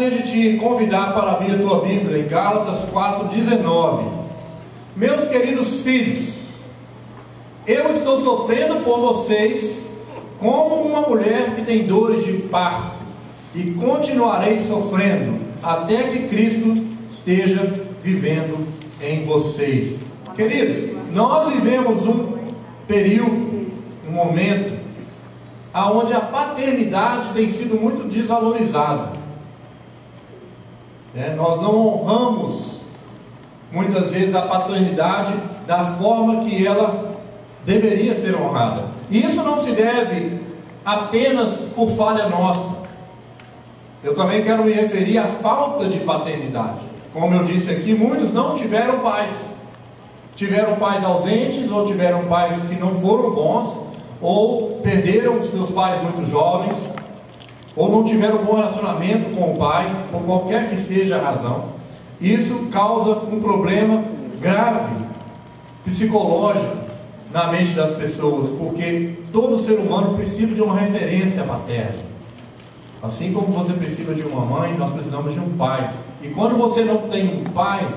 gostaria de te convidar para abrir a tua Bíblia em Gálatas 4:19. Meus queridos filhos, eu estou sofrendo por vocês como uma mulher que tem dores de parto, e continuarei sofrendo até que Cristo esteja vivendo em vocês. Queridos, nós vivemos um período, um momento, onde a paternidade tem sido muito desvalorizada. Nós não honramos muitas vezes a paternidade da forma que ela deveria ser honrada. E isso não se deve apenas por falha nossa. Eu também quero me referir à falta de paternidade. Como eu disse aqui, muitos não tiveram pais. Tiveram pais ausentes, ou tiveram pais que não foram bons, ou perderam seus pais muito jovens, ou não tiveram um bom relacionamento com o pai, por qualquer que seja a razão. Isso causa um problema grave, psicológico, na mente das pessoas, porque todo ser humano precisa de uma referência paterna. Assim como você precisa de uma mãe, nós precisamos de um pai. E quando você não tem um pai,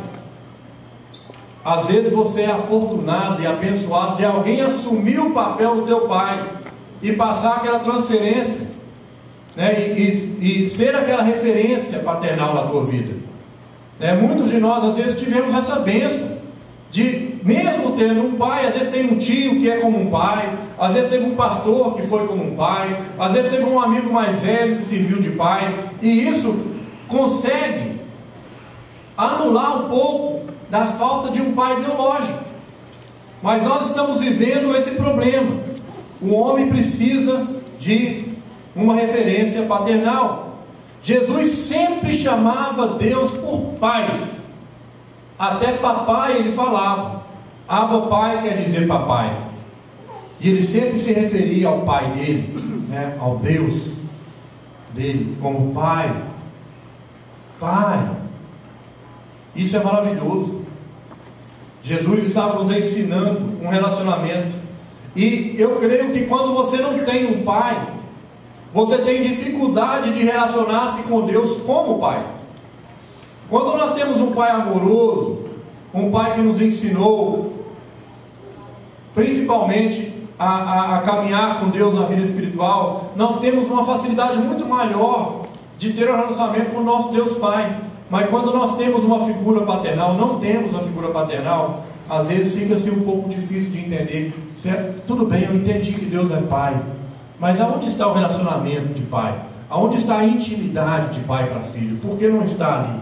às vezes você é afortunado e abençoado de alguém assumir o papel do teu pai e passar aquela transferência, e ser aquela referência paternal na tua vida. Muitos de nós às vezes tivemos essa bênção de, mesmo tendo um pai, às vezes tem um tio que é como um pai, às vezes teve um pastor que foi como um pai, às vezes teve um amigo mais velho que serviu de pai, e isso consegue anular um pouco da falta de um pai biológico. Mas nós estamos vivendo esse problema. O homem precisa de uma referência paternal. Jesus sempre chamava Deus por pai. Até papai ele falava. Abba pai quer dizer papai. E ele sempre se referia ao pai dele, ao Deus dele, como pai. Pai. Isso é maravilhoso. Jesus estava nos ensinando um relacionamento. E eu creio que quando você não tem um pai, você tem dificuldade de relacionar-se com Deus como pai. Quando nós temos um pai amoroso, um pai que nos ensinou principalmente a caminhar com Deus na vida espiritual, nós temos uma facilidade muito maior de ter um relacionamento com o nosso Deus Pai. Mas quando nós temos uma figura paternal, não temos a figura paternal, às vezes fica assim um pouco difícil de entender. Tudo bem, eu entendi que Deus é pai, mas aonde está o relacionamento de pai? Aonde está a intimidade de pai para filho? Por que não está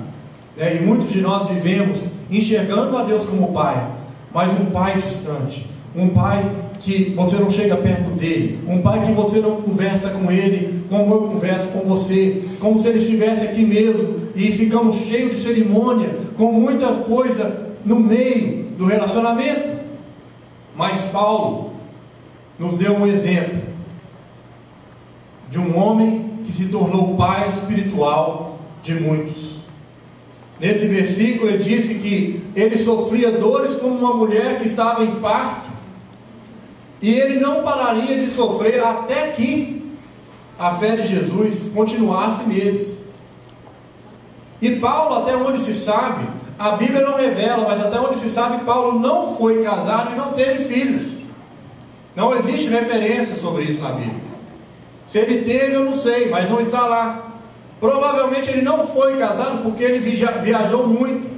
ali? E muitos de nós vivemos enxergando a Deus como pai, mas um pai distante, um pai que você não chega perto dele, um pai que você não conversa com ele como eu converso com você, como se ele estivesse aqui mesmo, e ficamos cheios de cerimônia, com muita coisa no meio do relacionamento. Mas Paulo nos deu um exemplo de um homem que se tornou pai espiritual de muitos. Nesse versículo ele disse que ele sofria dores como uma mulher que estava em parto, e ele não pararia de sofrer até que a fé de Jesus continuasse neles. E Paulo, até onde se sabe, a Bíblia não revela, mas até onde se sabe, Paulo não foi casado e não teve filhos. Não existe referência sobre isso na Bíblia. Se ele teve, eu não sei, mas não está lá. Provavelmente ele não foi casado porque ele viajou muito.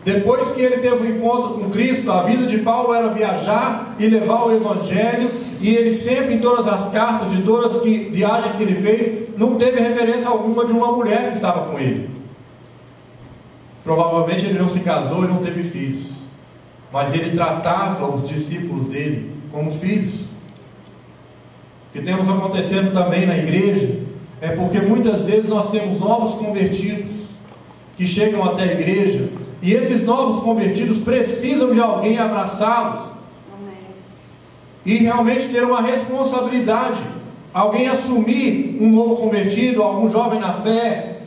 Depois que ele teve um encontro com Cristo, a vida de Paulo era viajar e levar o Evangelho, e ele sempre, em todas as cartas, de todas as viagens que ele fez, não teve referência alguma de uma mulher que estava com ele. Provavelmente ele não se casou e não teve filhos, mas ele tratava os discípulos dele como filhos. O que temos acontecendo também na igreja é porque muitas vezes nós temos novos convertidos que chegam até a igreja, e esses novos convertidos precisam de alguém abraçá-los e realmente ter uma responsabilidade. Alguém assumir um novo convertido, algum jovem na fé,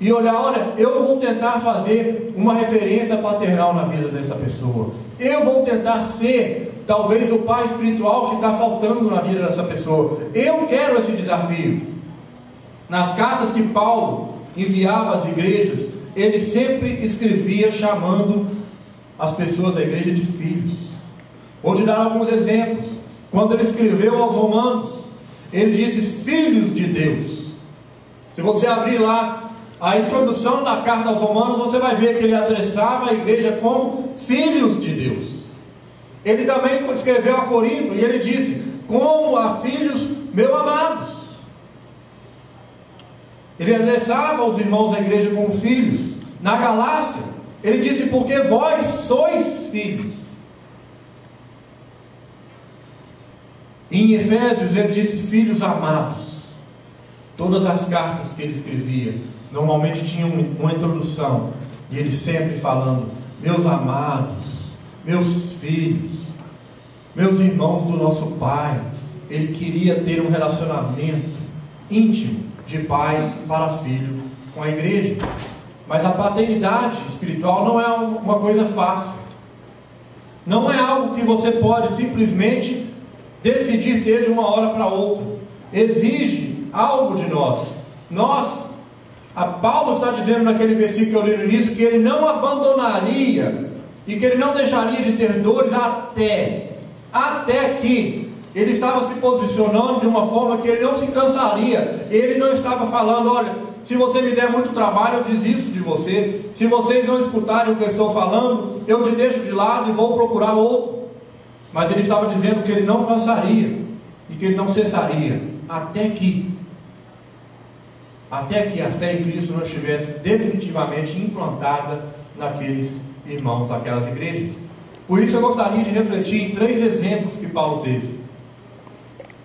e olhar, olha, eu vou tentar fazer uma referência paternal na vida dessa pessoa. Eu vou tentar ser talvez o pai espiritual que está faltando na vida dessa pessoa. Eu quero esse desafio. Nas cartas que Paulo enviava às igrejas, ele sempre escrevia chamando as pessoas da igreja de filhos. Vou te dar alguns exemplos. Quando ele escreveu aos Romanos, ele disse filhos de Deus. Se você abrir lá a introdução da carta aos Romanos, você vai ver que ele adressava a igreja como filhos de Deus. Ele também escreveu a Corinto e ele disse: como a filhos meus amados. Ele adressava os irmãos da igreja como filhos. Na Galácia, ele disse: porque vós sois filhos. E em Efésios, ele disse: filhos amados. Todas as cartas que ele escrevia, normalmente tinham uma introdução, e ele sempre falando: meus amados, meus filhos, meus irmãos do nosso Pai. Ele queria ter um relacionamento íntimo de pai para filho com a igreja. Mas a paternidade espiritual não é uma coisa fácil. Não é algo que você pode simplesmente decidir ter de uma hora para outra. Exige algo de nós. Paulo está dizendo naquele versículo que eu li no início, que ele não abandonaria e que ele não deixaria de ter dores até que ele estava se posicionando de uma forma que ele não se cansaria. Ele não estava falando: olha, se você me der muito trabalho, eu desisto de você. Se vocês não escutarem o que eu estou falando, eu te deixo de lado e vou procurar outro. Mas ele estava dizendo que ele não cansaria e que ele não cessaria até que a fé em Cristo não estivesse definitivamente implantada naqueles irmãos, naquelas igrejas. Por isso eu gostaria de refletir em 3 exemplos que Paulo teve.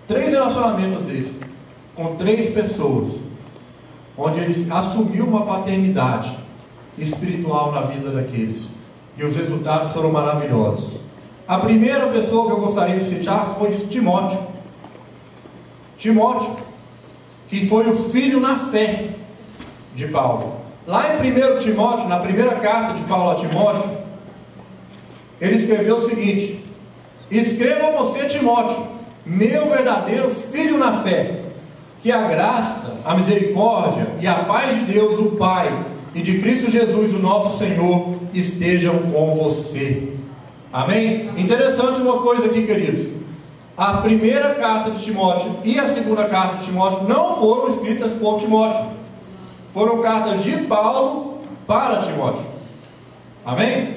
3 relacionamentos desses, com 3 pessoas, onde ele assumiu uma paternidade espiritual na vida daqueles, e os resultados foram maravilhosos. A primeira pessoa que eu gostaria de citar foi Timóteo, que foi o filho na fé de Paulo. Lá em 1 Timóteo, na primeira carta de Paulo a Timóteo, ele escreveu o seguinte: escreva a você, Timóteo, meu verdadeiro filho na fé, que a graça, a misericórdia e a paz de Deus, o Pai, e de Cristo Jesus, o nosso Senhor, estejam com você. Amém? Interessante uma coisa aqui, queridos. A primeira carta de Timóteo e a segunda carta de Timóteo não foram escritas por Timóteo. Foram cartas de Paulo para Timóteo. Amém?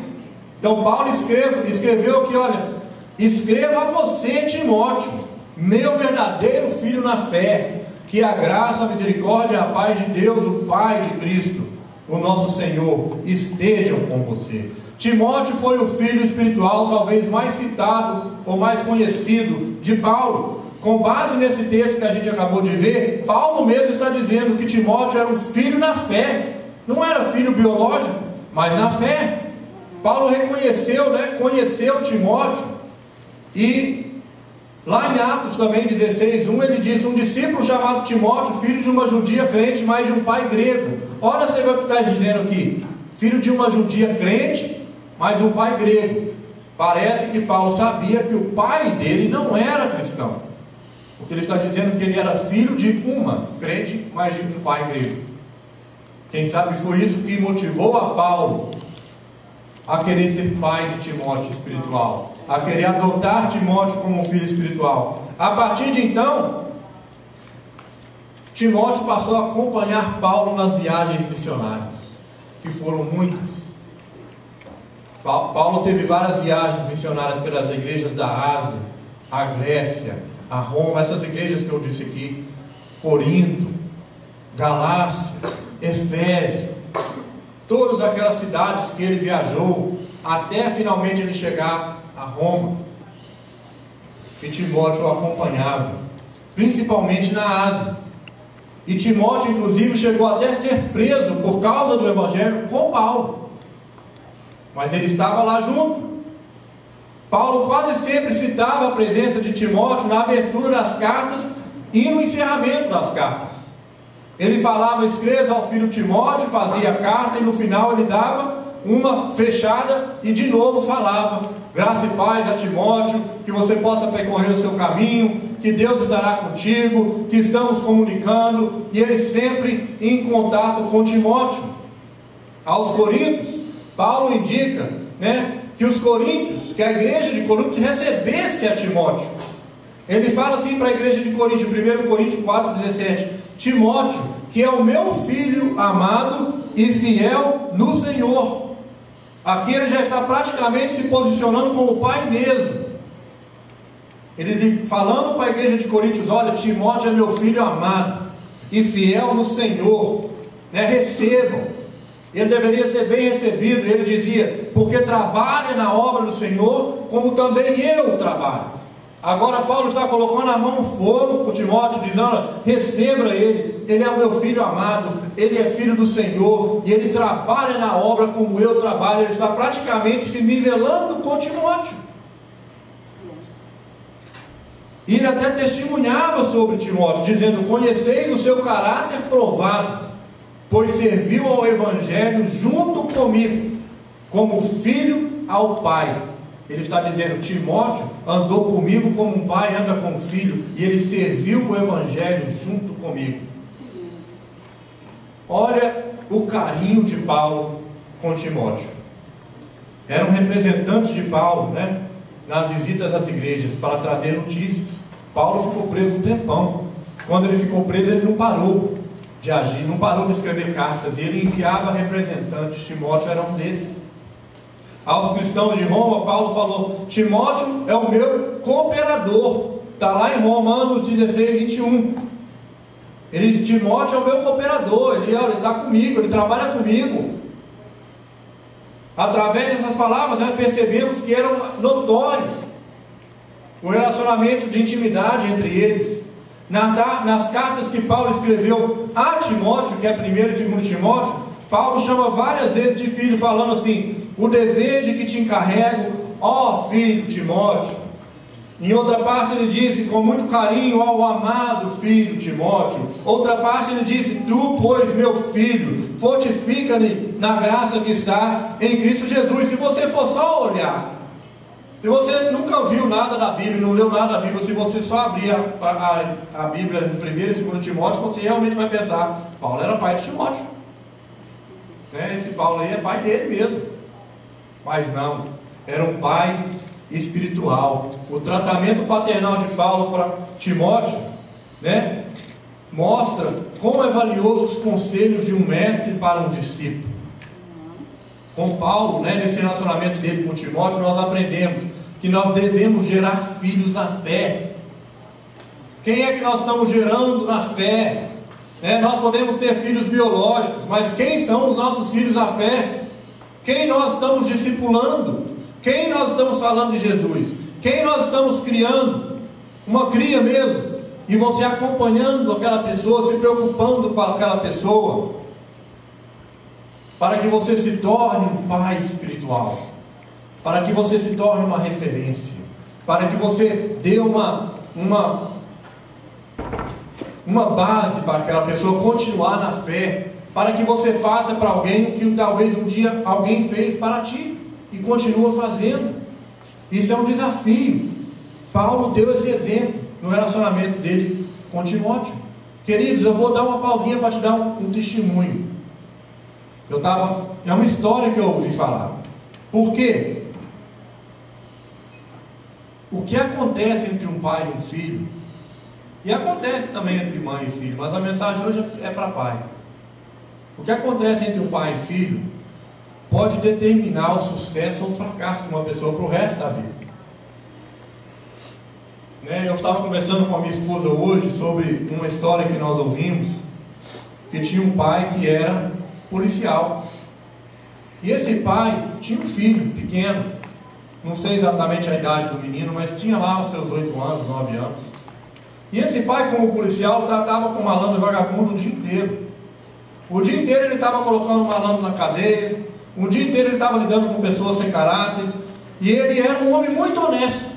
Então Paulo escreveu aqui, olha: escreva a você, Timóteo, meu verdadeiro filho na fé, que a graça, a misericórdia e a paz de Deus, o Pai de Cristo, o nosso Senhor, estejam com você. Timóteo foi o filho espiritual talvez mais citado ou mais conhecido de Paulo. Com base nesse texto que a gente acabou de ver, Paulo mesmo está dizendo que Timóteo era um filho na fé. Não era filho biológico, mas na fé. Paulo reconheceu, conheceu Timóteo. E lá em Atos também 16:1, ele diz: um discípulo chamado Timóteo, filho de uma judia crente, mas de um pai grego. Olha você o que está dizendo aqui: filho de uma judia crente, mas um pai grego. Parece que Paulo sabia que o pai dele não era cristão, porque ele está dizendo que ele era filho de uma crente, mas de um pai grego. Quem sabe foi isso que motivou a Paulo a querer ser pai de Timóteo espiritual, a querer adotar Timóteo como um filho espiritual. A partir de então, Timóteo passou a acompanhar Paulo nas viagens missionárias, que foram muitas. Paulo teve várias viagens missionárias pelas igrejas da Ásia, a Grécia, a Roma, essas igrejas que eu disse aqui, Corinto, Galácia, Efésio, todas aquelas cidades que ele viajou, até finalmente ele chegar a Roma. E Timóteo o acompanhava, principalmente na Ásia. E Timóteo inclusive chegou até a ser preso por causa do Evangelho com Paulo, mas ele estava lá junto. Paulo quase sempre citava a presença de Timóteo na abertura das cartas e no encerramento das cartas. Ele falava: escreva ao filho Timóteo, fazia a carta, e no final ele dava uma fechada e de novo falava graça e paz a Timóteo, que você possa percorrer o seu caminho, que Deus estará contigo, que estamos comunicando, e ele sempre em contato com Timóteo. Aos Coríntios, Paulo indica, que os coríntios, que a igreja de Corinto recebesse a Timóteo. Ele fala assim para a igreja de Corinto, 1 Coríntios 4,17: Timóteo, que é o meu filho amado e fiel no Senhor. Aqui ele já está praticamente se posicionando como pai mesmo. Ele falando para a igreja de Coríntios: olha, Timóteo é meu filho amado e fiel no Senhor, recebam. Ele deveria ser bem recebido. Ele dizia: porque trabalha na obra do Senhor, como também eu trabalho. Agora Paulo está colocando a mão no fogo por Timóteo, dizendo: receba ele, ele é o meu filho amado, ele é filho do Senhor, e ele trabalha na obra como eu trabalho. Ele está praticamente se nivelando com Timóteo. E ele até testemunhava sobre Timóteo, dizendo: conheceis o seu caráter provado, pois serviu ao Evangelho junto comigo, como filho ao pai. Ele está dizendo: Timóteo andou comigo como um pai anda com um filho, e ele serviu o Evangelho junto comigo. Olha o carinho de Paulo com Timóteo. Era um representante de Paulo, nas visitas às igrejas, para trazer notícias. Paulo ficou preso um tempão. Quando ele ficou preso, ele não parou de agir, não parou de escrever cartas, e ele enviava representantes. Timóteo era um desses. Aos cristãos de Roma, Paulo falou: Timóteo é o meu cooperador. Está lá em Romanos 16, 21. Ele diz: Timóteo é o meu cooperador. Ele está comigo, ele trabalha comigo. Através dessas palavras, nós percebemos que era notório o relacionamento de intimidade entre eles. Nas cartas que Paulo escreveu a Timóteo, que é 1 e 2 Timóteo, Paulo chama várias vezes de filho, falando assim: o dever de que te encarrego, ó filho Timóteo. Em outra parte ele disse com muito carinho: ao amado filho Timóteo. Outra parte ele disse: tu, pois, meu filho, fortifica-te na graça que está em Cristo Jesus. Se você for só olhar, se você nunca viu nada da Bíblia, não leu nada da Bíblia, se você só abrir a Bíblia em 1 e 2 Timóteo, você realmente vai pensar: Paulo era pai de Timóteo, esse Paulo aí é pai dele mesmo. Mas não, era um pai espiritual. O tratamento paternal de Paulo para Timóteo, mostra como é valioso os conselhos de um mestre para um discípulo. Com Paulo, nesse relacionamento dele com Timóteo, nós aprendemos que nós devemos gerar filhos na fé. Quem é que nós estamos gerando na fé? Nós podemos ter filhos biológicos, mas quem são os nossos filhos na fé? Quem nós estamos discipulando? Quem nós estamos falando de Jesus? Quem nós estamos criando? Uma cria mesmo. E você acompanhando aquela pessoa, se preocupando com aquela pessoa, para que você se torne um pai espiritual, para que você se torne uma referência, para que você dê uma base para aquela pessoa continuar na fé, para que você faça para alguém o que talvez um dia alguém fez para ti e continua fazendo. Isso é um desafio. Paulo deu esse exemplo no relacionamento dele com Timóteo. Queridos, eu vou dar uma pausinha para te dar um testemunho. É uma história que eu ouvi falar. Por quê? O que acontece entre um pai e um filho, e acontece também entre mãe e filho, mas a mensagem hoje é para pai. O que acontece entre um pai e filho pode determinar o sucesso ou o fracasso de uma pessoa para o resto da vida. Eu estava conversando com a minha esposa hoje sobre uma história que nós ouvimos, que tinha um pai que era policial, e esse pai tinha um filho pequeno, não sei exatamente a idade do menino, mas tinha lá os seus 8 anos, 9 anos, e esse pai, como policial, tratava com malandro e vagabundo o dia inteiro. O dia inteiro ele estava colocando malandro na cadeia, o dia inteiro ele estava lidando com pessoas sem caráter, e ele era um homem muito honesto.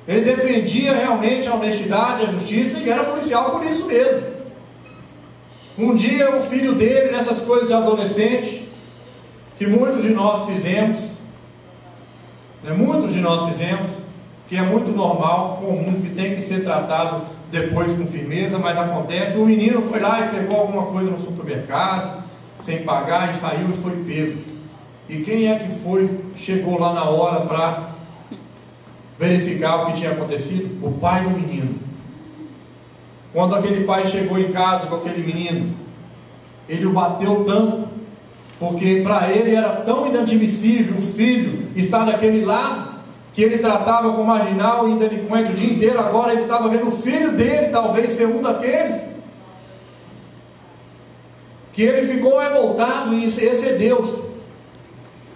Ele defendia realmente a honestidade, a justiça, e era policial por isso mesmo. Um dia o filho dele, nessas coisas de adolescente, que muitos de nós fizemos, Muitos de nós fizemos, que é muito normal, comum, que tem que ser tratado depois com firmeza, mas acontece. O menino foi lá e pegou alguma coisa no supermercado, sem pagar, e saiu e foi pego. E quem é que chegou lá na hora para verificar o que tinha acontecido? O pai do menino. Quando aquele pai chegou em casa com aquele menino, ele o bateu tanto, porque para ele era tão inadmissível o filho estar daquele lado, que ele tratava como marginal e delinquente o dia inteiro. Agora ele estava vendo o filho dele talvez ser um daqueles, que ele ficou revoltado. E esse é Deus.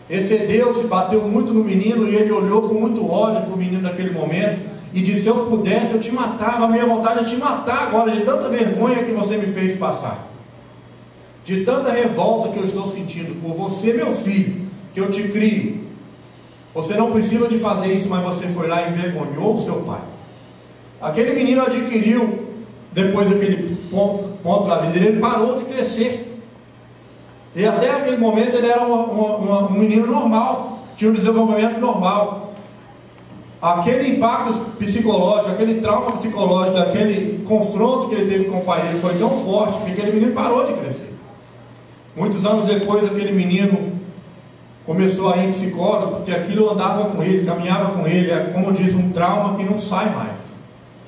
Esse Deus se bateu muito no menino, e ele olhou com muito ódio para o menino naquele momento e disse: se eu pudesse eu te matava, a minha vontade é te matar agora, de tanta vergonha que você me fez passar, de tanta revolta que eu estou sentindo por você, meu filho, que eu te crio. Você não precisa de fazer isso, mas você foi lá e envergonhou o seu pai. Aquele menino adquiriu, depois daquele ponto da vida dele, ele parou de crescer. E até aquele momento ele era um menino normal, tinha um desenvolvimento normal. Aquele impacto psicológico, aquele trauma psicológico, aquele confronto que ele teve com o pai dele foi tão forte que aquele menino parou de crescer. Muitos anos depois, aquele menino começou a ir em psicólogo, porque aquilo andava com ele, caminhava com ele. É, como diz, um trauma que não sai mais.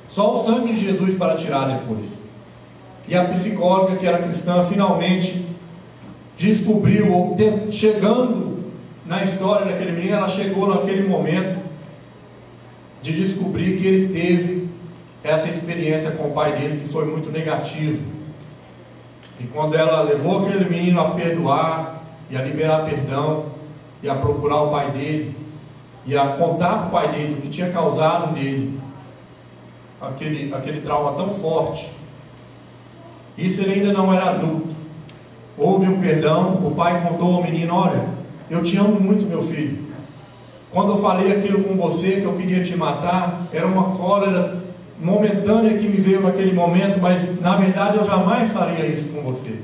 Só o sangue de Jesus para tirar depois. E a psicóloga, que era cristã, finalmente descobriu, ou chegando na história daquele menino, ela chegou naquele momento de descobrir que ele teve essa experiência com o pai dele, que foi muito negativa. E quando ela levou aquele menino a perdoar, e a liberar perdão, e a procurar o pai dele, e a contar para o pai dele o que tinha causado nele aquele trauma tão forte, isso ele ainda não era adulto. Houve um perdão, o pai contou ao menino: olha, eu te amo muito, meu filho. Quando eu falei aquilo com você, que eu queria te matar, era uma cólera momentânea que me veio naquele momento, mas na verdade eu jamais faria isso com você.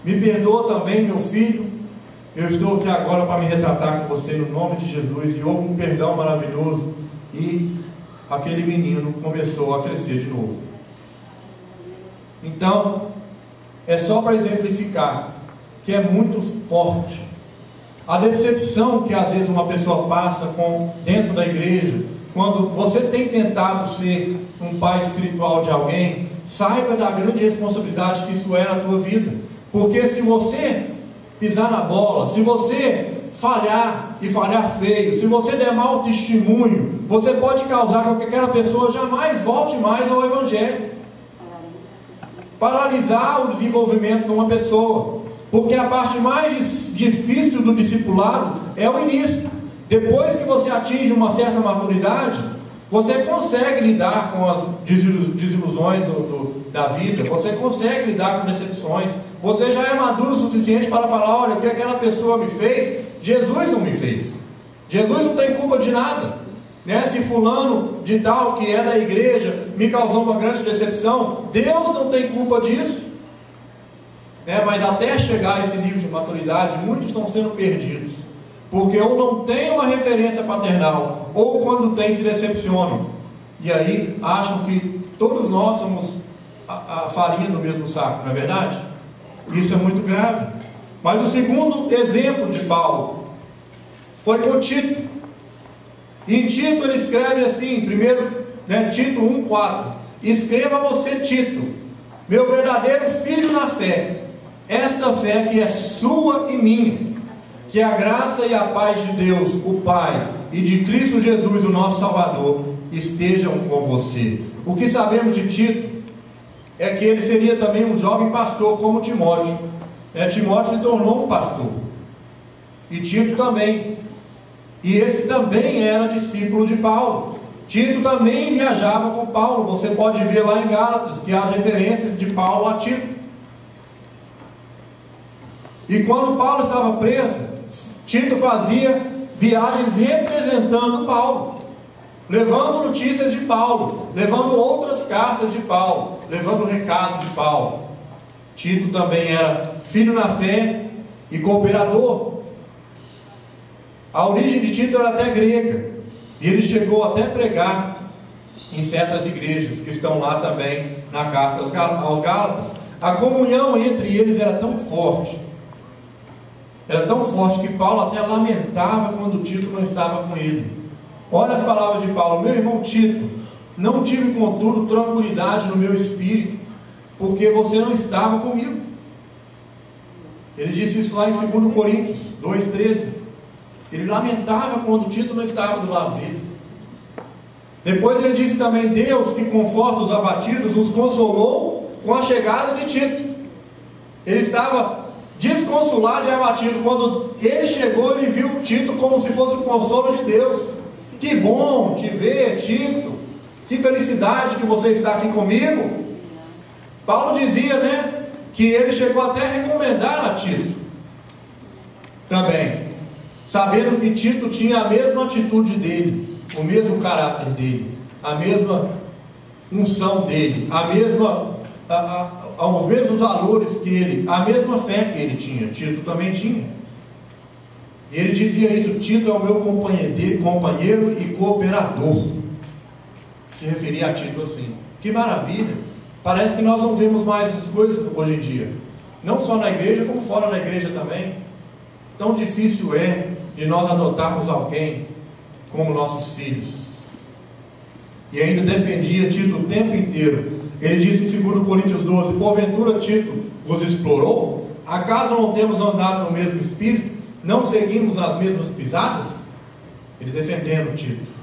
Me perdoa também, meu filho. Eu estou aqui agora para me retratar com você no nome de Jesus. E houve um perdão maravilhoso, e aquele menino começou a crescer de novo. Então, é só para exemplificar que é muito forte a decepção que às vezes uma pessoa passa dentro da igreja, quando você tem tentado ser um pai espiritual de alguém. Saiba da grande responsabilidade que isso é na tua vida, porque se você pisar na bola, se você falhar, e falhar feio, se você der mau testemunho, você pode causar com que aquela pessoa jamais volte mais ao Evangelho, paralisar o desenvolvimento de uma pessoa, porque a parte mais difícil do discipulado é o início. Depois que você atinge uma certa maturidade, você consegue lidar com as desilusões da vida, você consegue lidar com decepções, você já é maduro o suficiente para falar: olha, o que aquela pessoa me fez, Jesus não me fez. Jesus não tem culpa de nada, né? Se fulano de tal, que é da igreja, me causou uma grande decepção, Deus não tem culpa disso, né? Mas até chegar a esse nível de maturidade, muitos estão sendo perdidos, porque ou não tem uma referência paternal, ou quando tem se decepcionam, e aí acham que todos nós somos a farinha do mesmo saco, não é verdade? Isso é muito grave. Mas o segundo exemplo de Paulo foi com Tito. E em Tito ele escreve assim, primeiro, Tito 1,4: escreva você, Tito, meu verdadeiro filho na fé, esta fé que é sua e minha, que a graça e a paz de Deus, o Pai, e de Cristo Jesus, o nosso Salvador, estejam com você. O que sabemos de Tito é que ele seria também um jovem pastor, como Timóteo. Timóteo se tornou um pastor, e Tito também. E esse também era discípulo de Paulo. Tito também viajava com Paulo. Você pode ver lá em Gálatas que há referências de Paulo a Tito. E quando Paulo estava preso, Tito fazia viagens representando Paulo, levando notícias de Paulo, levando outras cartas de Paulo, levando recado de Paulo. Tito também era filho na fé e cooperador. A origem de Tito era até grega, e ele chegou até a pregar em certas igrejas que estão lá também na carta aos Gálatas. A comunhão entre eles era tão forte que Paulo até lamentava quando Tito não estava com ele. Olha as palavras de Paulo: meu irmão Tito, não tive contudo tranquilidade no meu espírito, porque você não estava comigo. Ele disse isso lá em 2 Coríntios 2,13. Ele lamentava quando Tito não estava do lado dele. Depois ele disse também: Deus, que conforta os abatidos, os consolou com a chegada de Tito. Ele estava desconsolado e abatido. Quando ele chegou, ele viu Tito como se fosse o consolo de Deus. Que bom te ver, Tito. Que felicidade que você está aqui comigo. Paulo dizia, que ele chegou até a recomendar a Tito também, sabendo que Tito tinha a mesma atitude dele, o mesmo caráter dele, a mesma unção dele, os mesmos valores que ele, a mesma fé que ele tinha. Tito também tinha. E ele dizia isso: Tito é o meu companheiro e cooperador. Se referia a Tito assim. Que maravilha! Parece que nós não vemos mais essas coisas hoje em dia, não só na igreja, como fora da igreja também. Tão difícil é de nós adotarmos alguém como nossos filhos. E ainda defendia Tito o tempo inteiro. Ele disse em 2 Coríntios 12: porventura Tito vos explorou? Acaso não temos andado no mesmo espírito? Não seguimos as mesmas pisadas? Ele defendendo Tito.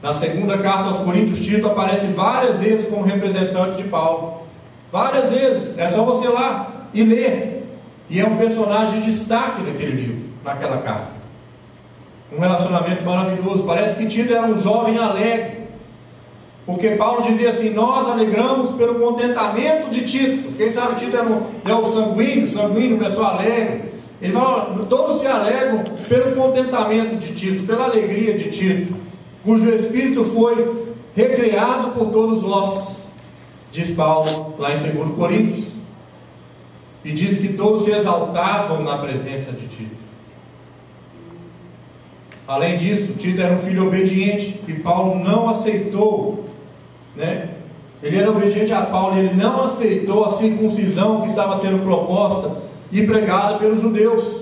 Na segunda carta aos Coríntios, Tito aparece várias vezes como representante de Paulo. Várias vezes. É só você ir lá e ler. E é um personagem de destaque naquele livro, naquela carta. Um relacionamento maravilhoso. Parece que Tito era um jovem alegre, porque Paulo dizia assim: nós alegramos pelo contentamento de Tito. Quem sabe Tito era um sanguíneo, pessoa alegre. Ele fala: todos se alegram pelo contentamento de Tito, pela alegria de Tito, cujo espírito foi recreado por todos vós, diz Paulo lá em 2 Coríntios. E diz que todos se exaltavam na presença de Tito. Além disso, Tito era um filho obediente, e Paulo não aceitou, ele era obediente a Paulo, e ele não aceitou a circuncisão que estava sendo proposta e pregada pelos judeus,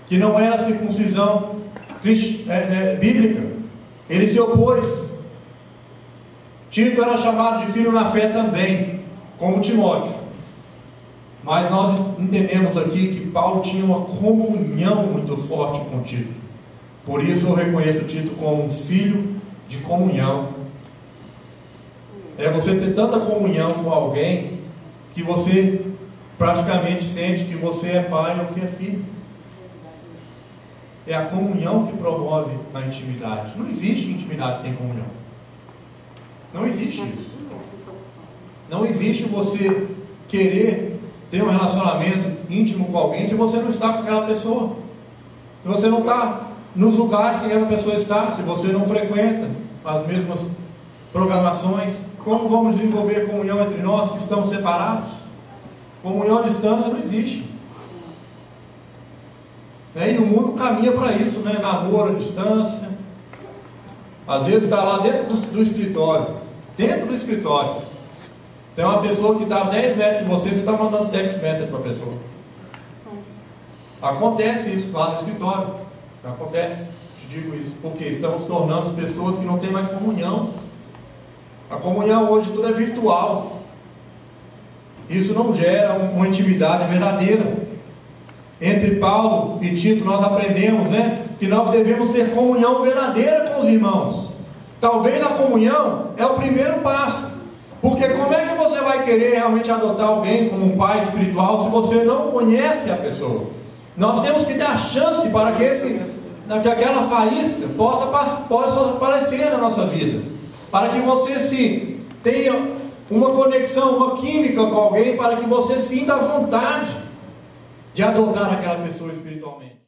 que não era a circuncisão bíblica. Ele se opôs. Tito era chamado de filho na fé também, como Timóteo. Mas nós entendemos aqui que Paulo tinha uma comunhão muito forte com Tito. Por isso eu reconheço Tito como um filho de comunhão. É você ter tanta comunhão com alguém que você praticamente sente que você é pai ou que é filho. É a comunhão que promove a intimidade. Não existe intimidade sem comunhão. Não existe isso. Não existe você querer ter um relacionamento íntimo com alguém se você não está com aquela pessoa, se você não está nos lugares que aquela pessoa está, se você não frequenta as mesmas programações. Como vamos desenvolver comunhão entre nós se estamos separados? Comunhão à distância não existe. E o mundo caminha para isso, namoro à distância. Às vezes está lá dentro do escritório. Dentro do escritório tem uma pessoa que está a 10 metros de você, você está mandando text message para a pessoa. Acontece isso lá no escritório. Acontece, te digo isso, porque estamos tornando pessoas que não têm mais comunhão. A comunhão hoje tudo é virtual. Isso não gera uma intimidade verdadeira. Entre Paulo e Tito nós aprendemos, que nós devemos ter comunhão verdadeira com os irmãos. Talvez a comunhão é o primeiro passo, porque como é que você vai querer realmente adotar alguém como um pai espiritual se você não conhece a pessoa? Nós temos que dar chance para que aquela faísca possa aparecer na nossa vida, para que você tenha uma conexão, uma química com alguém, para que você sinta a vontade de adotar aquela pessoa espiritualmente.